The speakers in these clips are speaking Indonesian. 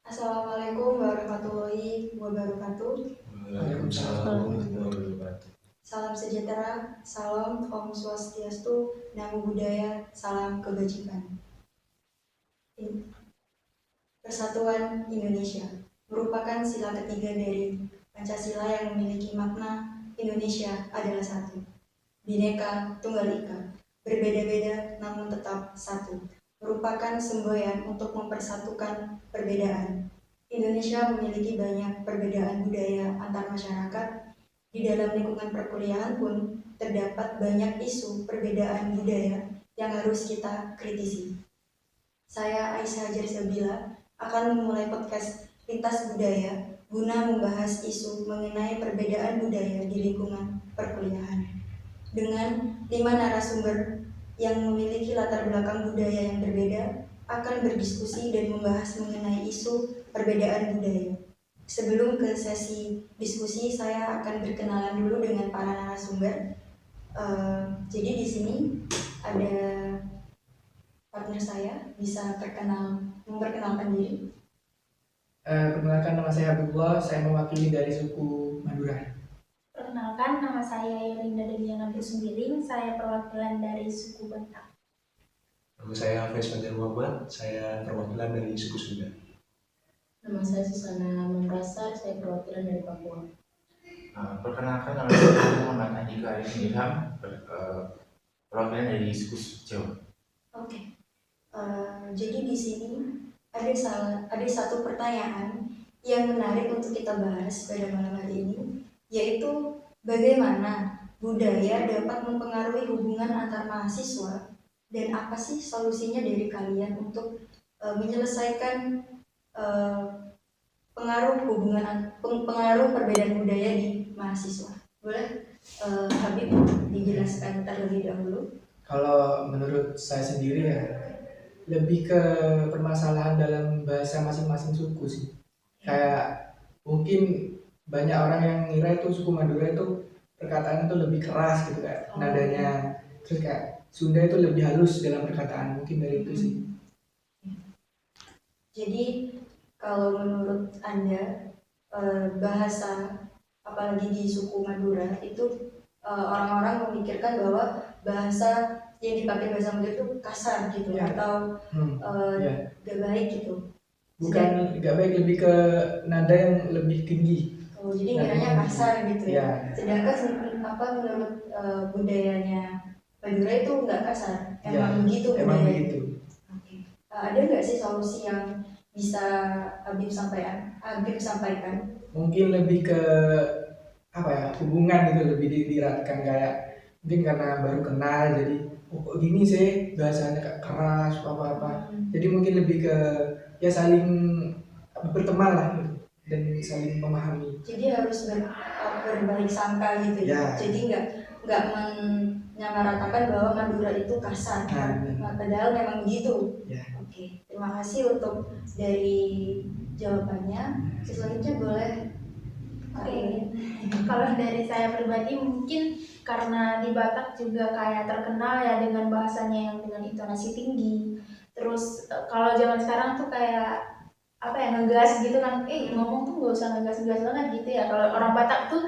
Assalamualaikum warahmatullahi wabarakatuh. Waalaikumsalam warahmatullahi wabarakatuh. Salam sejahtera, salam Om Swastiastu, Namo Buddhaya, salam kebajikan. Persatuan Indonesia merupakan sila ketiga dari Pancasila yang memiliki makna Indonesia adalah satu, Bhinneka Tunggal Ika, berbeda-beda namun tetap satu, merupakan semboyan untuk mempersatukan perbedaan. Indonesia memiliki banyak perbedaan budaya antar masyarakat. Di dalam lingkungan perkuliahan pun terdapat banyak isu perbedaan budaya yang harus kita kritisi. Saya Aisyah Jarsabila akan memulai podcast Lintas Budaya guna membahas isu mengenai perbedaan budaya di lingkungan perkuliahan dengan 5 narasumber yang memiliki latar belakang budaya yang berbeda akan berdiskusi dan membahas mengenai isu perbedaan budaya. Sebelum ke sesi diskusi, saya akan berkenalan dulu dengan para narasumber. Jadi di sini ada partner saya, bisa memperkenalkan diri. Perkenalkan, nama saya Abdullah, saya mewakili dari suku Madura. Perkenalkan, nama saya Yorinda Deliana Busumbiling, saya perwakilan dari suku Batak. Nama saya Hafiz Fajar Muhammad, saya perwakilan dari suku Sunda. Nama saya Susana Memrasar, saya perwakilan dari Papua. Perkenalkan, nama saya Muhammad Andika Arifin Ilham, perwakilan dari suku Jawa. Oke. Jadi di sini ada satu pertanyaan yang menarik untuk kita bahas pada malam hari ini, yaitu bagaimana budaya dapat mempengaruhi hubungan antar mahasiswa dan apa sih solusinya dari kalian untuk menyelesaikan pengaruh perbedaan budaya di mahasiswa. Boleh Habib dijelaskan terlebih dahulu? Kalau menurut saya sendiri ya, lebih ke permasalahan dalam bahasa masing-masing suku sih. Kayak mungkin banyak orang yang ngira itu suku Madura itu perkataannya itu lebih keras gitu kayak nadanya. Terus kayak Sunda itu lebih halus dalam perkataan, mungkin dari itu sih. Jadi kalau menurut Anda bahasa apalagi di suku Madura itu orang-orang memikirkan bahwa bahasa yang dipakai bahasa Madura itu kasar gitu atau gak baik gitu. Bukan gak baik, lebih ke nada yang lebih tinggi. Jadi ngiranya kasar gitu ya. Sedangkan menurut budayanya Madura itu nggak kasar, emang begitu budayanya. Okay. Ada nggak sih solusi yang bisa Habib sampaikan? Mungkin lebih ke hubungan gitu, lebih diratkan kayak mungkin karena baru kenal jadi kok gini sih bahasanya keras apa jadi mungkin lebih ke ya saling berteman lah gitu, dan saling memahami. Jadi harus berbaik sangka gitu ya. Jadi nggak menyamaratakan bahwa Madura itu kasar, padahal memang begitu. Oke, terima kasih untuk dari jawabannya. Selanjutnya boleh. Kalau dari saya pribadi mungkin karena di Batak juga kayak terkenal ya dengan bahasanya yang dengan intonasi tinggi. Terus kalau zaman sekarang tuh kayak ngegas gitu kan, ngomong tuh gak usah ngegas-ngegas banget gitu ya. Kalau orang Batak tuh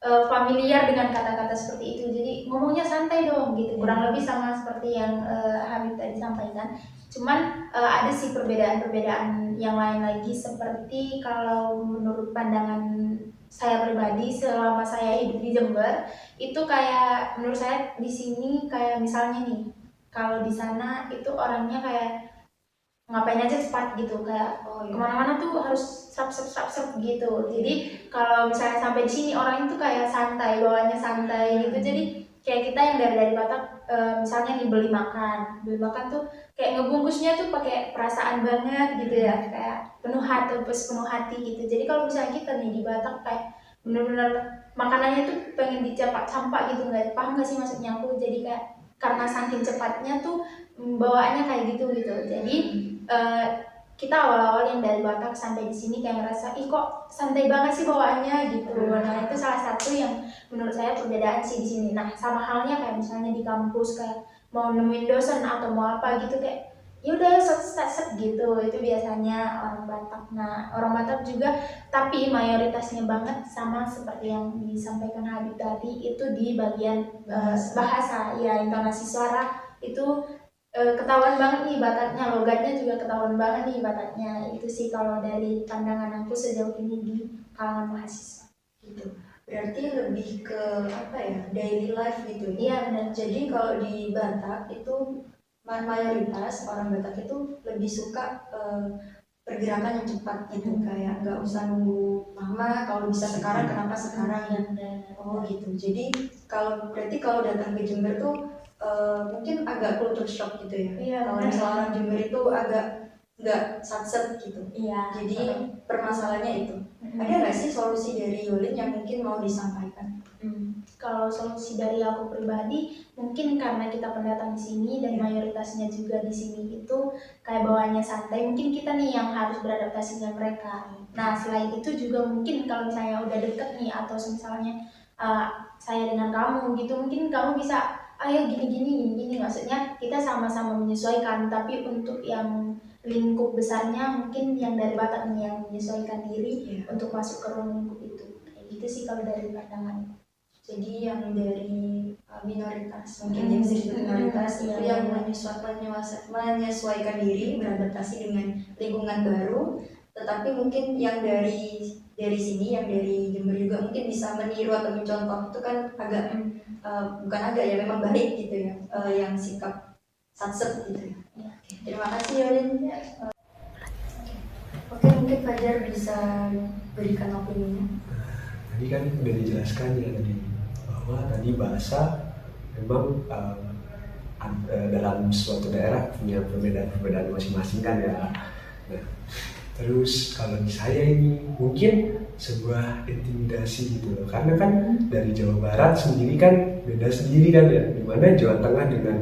familiar dengan kata-kata seperti itu, jadi ngomongnya santai dong gitu, kurang lebih sama seperti yang Hamid tadi sampaikan. Cuman ada sih perbedaan-perbedaan yang lain lagi, seperti kalau menurut pandangan saya pribadi selama saya hidup di Jember itu kayak menurut saya di sini kayak misalnya nih, kalau di sana itu orangnya kayak ngapain aja cepat gitu, kayak kemana-mana tuh harus sap gitu. Jadi kalau misalnya sampai di sini orang itu kayak santai, bawaannya santai gitu. Jadi kayak kita yang dari Batak misalnya nih beli makan tuh kayak ngebungkusnya tuh pakai perasaan banget gitu ya, kayak penuh hati gitu. Jadi kalau misalnya kita nih di Batak kayak bener-bener makanannya tuh pengen dicampak gitu, nggak paham nggak sih maksudnya aku. Jadi kayak karena saking cepatnya tuh bawaannya kayak gitu. Jadi kita awal-awal yang dari Batak sampai di sini kayak ngerasa kok santai banget sih bawaannya gitu. Nah itu salah satu yang menurut saya perbedaan sih di sini. Nah sama halnya kayak misalnya di kampus kayak mau nemuin dosen atau mau apa gitu, kayak ya udah set gitu, itu biasanya orang Batak. Nah orang Batak juga, tapi mayoritasnya banget sama seperti yang disampaikan Habib tadi, itu di bagian bahasa ya, intonasi suara itu ketahuan banget nih Bataknya, logatnya juga ketahuan banget nih Bataknya. Itu sih kalau dari pandangan aku sejauh ini di kalangan mahasiswa. Gitu. Berarti lebih ke apa ya, daily life gitu ya. Iya benar. Jadi kalau di Batak itu mayoritas orang Batak itu lebih suka pergerakan yang cepat gitu, kayak nggak usah nunggu lama, kalau bisa sekarang kenapa sekarang ya. Oh gitu. Jadi berarti kalau datang ke Jember tuh mungkin agak culture shock gitu ya. Iya, Kalau benar. misalnya orang Jember itu agak nggak satset gitu. Iya. Jadi permasalahannya itu. Ada nggak sih solusi dari Yolin yang mungkin mau disampaikan? Kalau solusi dari aku pribadi, mungkin karena kita pendatang di sini dan mayoritasnya juga di sini itu kayak bawaannya santai, mungkin kita nih yang harus beradaptasi dengan mereka. Nah selain itu juga mungkin kalau misalnya udah deket nih, atau misalnya saya dengan kamu gitu, mungkin kamu bisa ayo gini, maksudnya kita sama-sama menyesuaikan. Tapi untuk yang lingkup besarnya mungkin yang dari Batak nih yang menyesuaikan diri untuk masuk ke ruang lingkup itu. Kayak gitu sih kalau dari pandangan. Jadi yang dari minoritas, mungkin yang disebut minoritas itu yang menyesuaikan diri, beradaptasi dengan lingkungan baru. Tetapi mungkin yang dari sini, yang dari Jember juga mungkin bisa meniru atau mencontoh, itu kan agak bukan agak ya, memang baik gitu ya, yang sikap satset gitu ya. Terima kasih Yolin. Oke, mungkin Fajar bisa berikan opininya. Tadi kan udah dijelaskan ya tadi, bahwa tadi bahasa memang dalam suatu daerah punya perbedaan masing-masing kan ya. Nah, terus kalau di saya ini mungkin sebuah intimidasi gitu loh, karena kan dari Jawa Barat sendiri kan beda sendiri kan ya, dimana Jawa Tengah dengan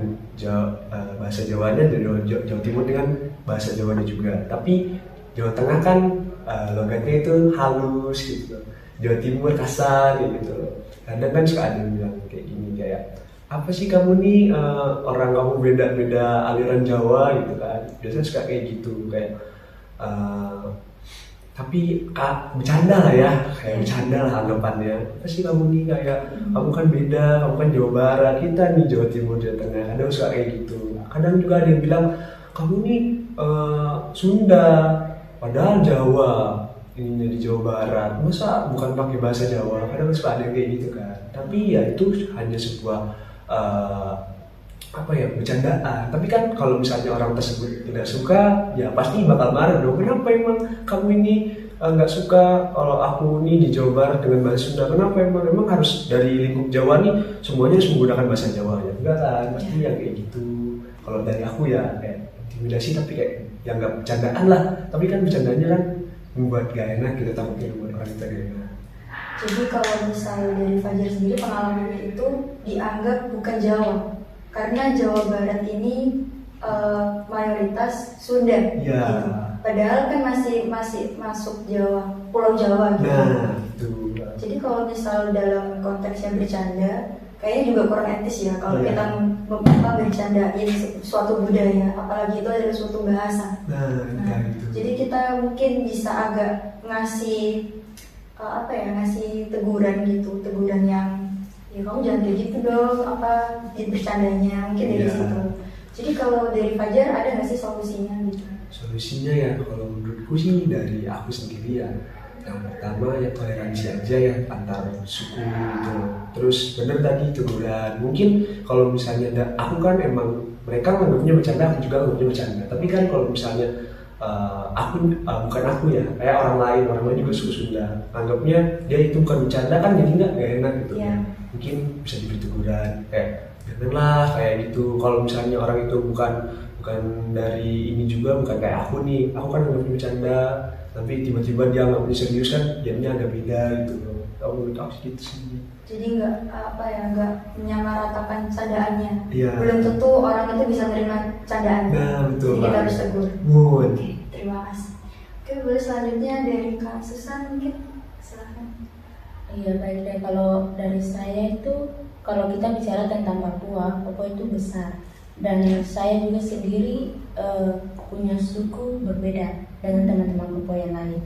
bahasa Jawanya, dari Jawa Timur dengan bahasa Jawanya juga. Tapi Jawa Tengah kan logatnya itu halus gitu, Jawa Timur kasar gitu loh. Kadang kan suka ada yang bilang kayak gini, kayak apa sih kamu nih orang kamu beda-beda aliran Jawa gitu kan, biasanya suka kayak gitu, kayak tapi bercanda lah ya, kayak bercanda lah anggapannya. Apa sih kamu nih, kayak kamu kan beda, kamu kan Jawa Barat, kita nih Jawa Timur, Jawa Tengah. Kadang suka kayak gitu. Kadang juga ada yang bilang kamu nih Sunda, padahal Jawa, ininya di Jawa Barat, masa bukan pakai bahasa Jawa. Kadang suka ada yang kayak gitu kan. Tapi ya itu hanya sebuah bercandaan. Tapi kan kalau misalnya orang tersebut tidak suka, ya pasti bakal marah dong. Kenapa emang kamu ini nggak suka kalau aku ini di Jawa Barat dengan bahasa Sunda? Kenapa emang harus dari lingkup Jawa nih semuanya harus menggunakan bahasa Jawa? Ya enggak kan, pasti yang kayak gitu. Kalau dari aku ya kayak intimidasi, tapi kayak yang nggak bercandaan lah. Tapi kan bercandanya kan membuat gak enak, kita takutnya membuat orang kita gak enak. Jadi kalau misalnya dari Fajar sendiri, pengalamannya itu dianggap bukan Jawa, karena Jawa Barat ini mayoritas Sunda, gitu. Padahal kan masih masuk Jawa, Pulau Jawa gitu. Nah, itu. Jadi kalau misal dalam konteksnya bercanda, kayaknya juga kurang etis ya kalau kita bercandain suatu budaya, apalagi itu adalah suatu bahasa. Nah, itu. Jadi kita mungkin bisa agak ngasih ngasih teguran gitu, teguran yang ya kamu jangan kayak gitu dong, bercandanya mungkin dari situ. Jadi kalau dari Fajar ada nggak sih solusinya gitu? Solusinya ya kalau menurutku sih dari aku sendiri ya, yang pertama ya toleransi aja ya antar suku gitu. Terus bener tadi teguran, mungkin kalau misalnya aku kan emang mereka menganggapnya bercanda, aku juga menganggapnya bercanda. Tapi kan kalau misalnya bukan aku ya, kayak orang lain juga suku Sunda, anggapnya dia itu bukan bercanda kan, jadi nggak enak gitu. Mungkin bisa diberi teguran kayak janganlah kayak gitu. Kalau misalnya orang itu bukan dari ini juga, bukan kayak aku nih, aku kan anggapnya bercanda, tapi tiba-tiba dia anggapnya serius kan, jadinya agak beda gitu loh. Kalau menurut aku gitu sih. Jadi nggak menyamaratakan candaannya. Iya. Belum tentu orang itu bisa menerima candaan. Nah, betul. Jadi kita harus tegur. Oke, terima kasih. Oke, boleh selanjutnya dari Kak Susan mungkin, silahkan. Iya, baik deh. Kalau dari saya itu, kalau kita bicara tentang Papua itu besar. Dan saya juga sendiri punya suku berbeda dengan teman-teman Papua yang lain.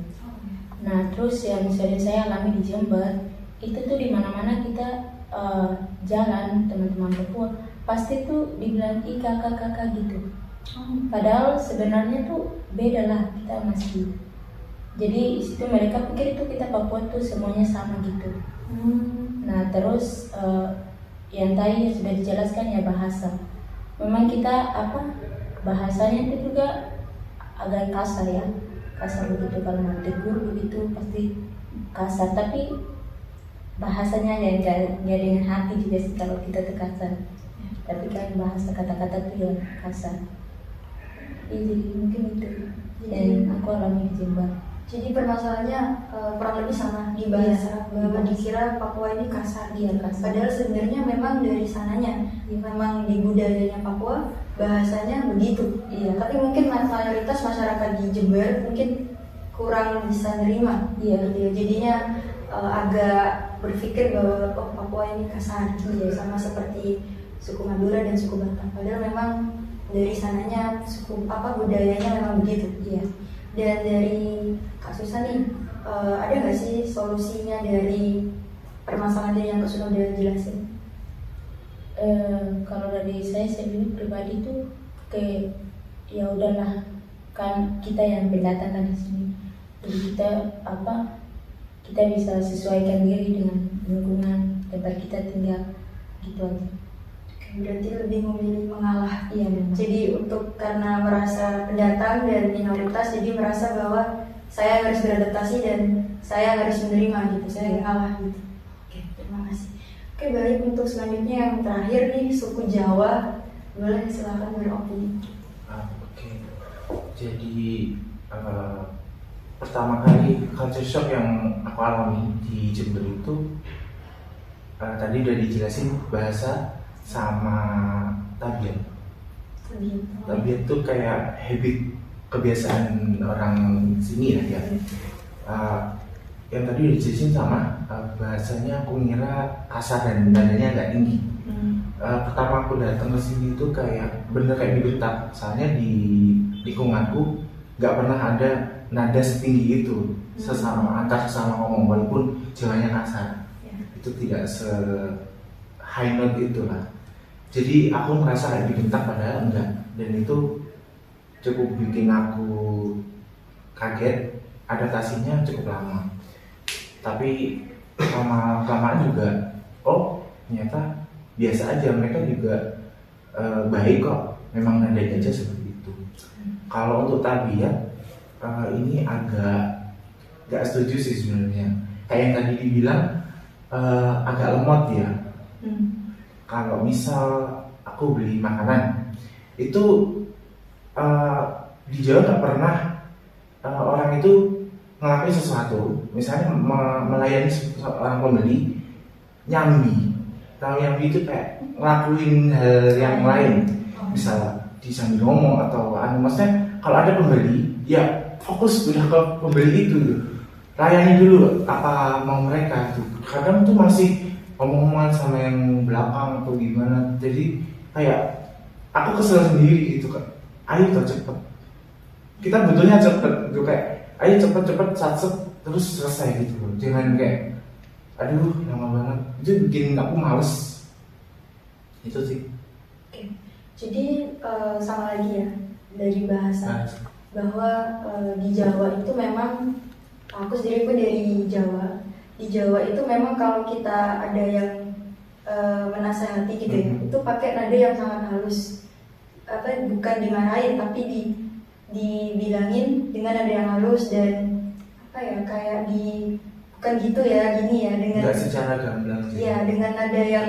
Nah, terus yang sering saya alami di Jember itu tuh di mana-mana kita jalan teman-teman Papua pasti tuh dibilang kakak gitu. Padahal sebenarnya tuh beda lah, kita masih. Jadi situ mereka pikir itu kita Papua tuh semuanya sama gitu. Nah, terus yang tadi sudah dijelaskan ya bahasa. Memang kita bahasanya itu juga agak kasar ya, kasar begitu kalau mau tegur begitu pasti kasar, tapi bahasanya ya nggak dengan hati juga sih kalau kita tuh kasar, tapi kan bahasa kata-kata tuh yang kasar. Ya, jadi mungkin itu yang aku alami di Jember. Jadi permasalahannya kurang lebih sama di bahasa, bahwa dikira Papua ini kasar. Iya, kasar. Padahal sebenarnya memang dari sananya, memang di budayanya Papua bahasanya begitu. Iya. Tapi mungkin mayoritas masyarakat di Jember mungkin kurang bisa nerima. Iya. Jadinya agak berpikir bahwa Papua ini kasar, gitu. Sama seperti suku Madura dan suku Batak. Padahal memang dari sananya budayanya memang begitu. Iya. Dan dari Kak Susan nih, ada nggak sih solusinya dari permasalahan yang Kak Susan udah jelasin? Kalau dari saya sendiri pribadi tuh kayak ya udahlah, kan kita yang pendatang kan di sini, jadi kita bisa sesuaikan diri dengan lingkungan tempat kita tinggal gitu aja. Berarti lebih memilih mengalah. Iya memang. Jadi karena merasa pendatang dan minoritas, jadi merasa bahwa saya harus beradaptasi dan saya harus menerima gitu, saya mengalah gitu. Oke, terima kasih. Oke, balik untuk selanjutnya yang terakhir nih, suku Jawa. Boleh silakan beropini. Oke. Jadi pertama kali culture shock yang aku alami di Jember itu tadi udah dijelasin bahasa sama tabiat. Tabiat tuh kayak habit, kebiasaan orang sini ya. Yang tadi udah dijelasin sama bahasanya aku ngira kasar dan nadanya agak tinggi. Pertama aku datang ke sini tuh kayak bener kayak dibentak, soalnya di lingkunganku nggak pernah ada nada setinggi itu antar sesama ngomong, walaupun Jawanya kasar. Itu tidak se high note itulah. Jadi aku merasa kayak dibentak padahal enggak, dan itu cukup bikin aku kaget. Adaptasinya cukup lama, tapi lama-kelamaan juga ternyata biasa aja, mereka juga baik kok, memang nadanya aja seperti itu. Kalau untuk tabiat ini agak setuju sih sebenarnya, kayak yang tadi dibilang agak lemot ya. Kalau misal aku beli makanan itu di Jawa nggak pernah orang itu ngelakuin sesuatu, misalnya melayani orang pembeli nyambi. Kalau nyambi itu kayak ngelakuin hal yang lain, misal di sambil ngomong atau maksudnya kalau ada pembeli ya fokus udah ke pembeli itu, layani dulu apa mau mereka tuh. Kadang tuh masih ngomong-ngomongan sama yang belakang atau gimana, jadi kayak aku kesel sendiri gitu kan. Ayo cepet, kita butuhnya cepet gitu, kayak ayo cepet satset terus selesai gitu loh, jangan kayak aduh lama banget, itu bikin aku males. Itu sih. Oke. Jadi sama lagi ya dari bahasa bahwa di Jawa itu memang, aku sendiri pun dari Jawa. Di Jawa itu memang kalau kita ada yang menasehati gitu ya, itu pakai nada yang sangat halus. Bukan dimarahin tapi dibilangin dengan nada yang halus dan kayak bukan gitu ya, gini ya, dengan nggak secara gamblang sih. Iya, dengan nada yang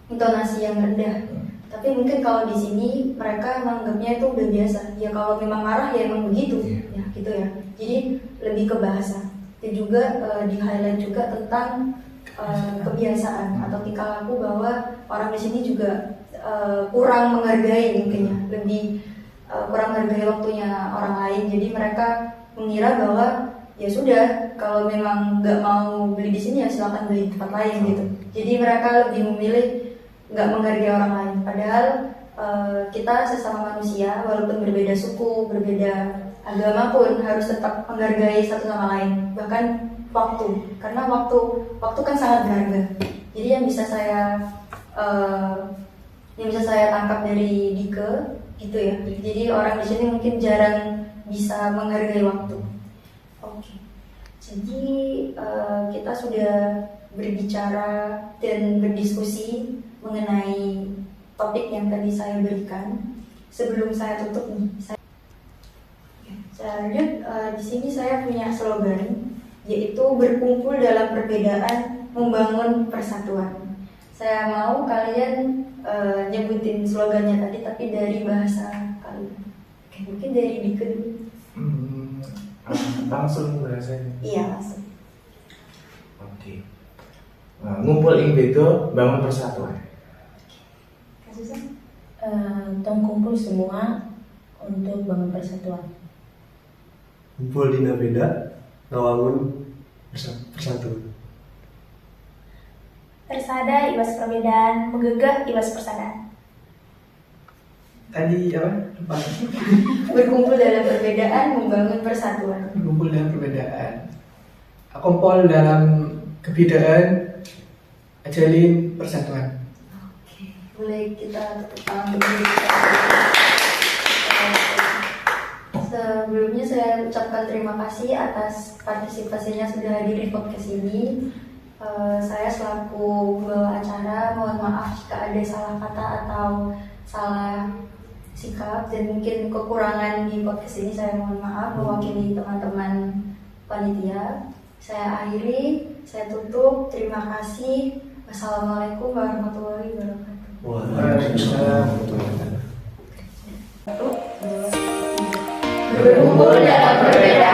intonasi yang rendah. Tapi mungkin kalau di sini mereka menganggapnya itu udah biasa. Ya kalau memang marah ya emang begitu, ya gitu ya. Jadi lebih ke bahasa. Itu juga di-highlight juga tentang kebiasaan atau tingkah laku, bahwa orang di sini juga kurang menghargai mungkin ya, lebih kurang menghargai waktunya orang lain. Jadi mereka mengira bahwa ya sudah, kalau memang nggak mau beli di sini ya silakan beli di tempat lain gitu. Jadi mereka lebih memilih nggak menghargai orang lain. Padahal kita sesama manusia, walaupun berbeda suku, berbeda agama pun harus tetap menghargai satu sama lain. Bahkan waktu, karena waktu kan sangat berharga. Jadi yang bisa saya tangkap dari Dike gitu ya. Jadi orang di sini mungkin jarang bisa menghargai waktu. Oke. Jadi kita sudah berbicara dan berdiskusi mengenai topik yang tadi saya berikan. Sebelum saya tutup nih, saya lanjut. Di sini saya punya slogan, yaitu berkumpul dalam perbedaan, membangun persatuan. Saya mau kalian nyebutin slogannya tadi, tapi dari bahasa kalian. Oke, mungkin dari Dike dulu. Langsung bahasanya. Iya, langsung. Oke. Ngumpul ing beda, bangun persatuan. Kasusnya? Tong kumpul semua untuk bangun persatuan. Kumpul dina beda, ngawangun persatuan. Persada iwas perbedaan, menggegah iwas persaudaraan. Tadi apa? Lupa. Berkumpul dalam perbedaan, membangun persatuan. Berkumpul dalam perbedaan, kompol dalam kebedaan, ajalin persatuan. Oke, boleh kita tepuk tangan dulu. Sebelumnya saya ucapkan terima kasih atas partisipasinya sudah hadir di podcast ini. Saya selaku pembawa acara mohon maaf jika ada salah kata atau salah sikap dan mungkin kekurangan di podcast ini. Saya mohon maaf mewakili teman-teman panitia. Saya akhiri, saya tutup. Terima kasih. Wassalamualaikum warahmatullahi wabarakatuh. Waalaikumsalam. Berkumpul dalam perbedaan.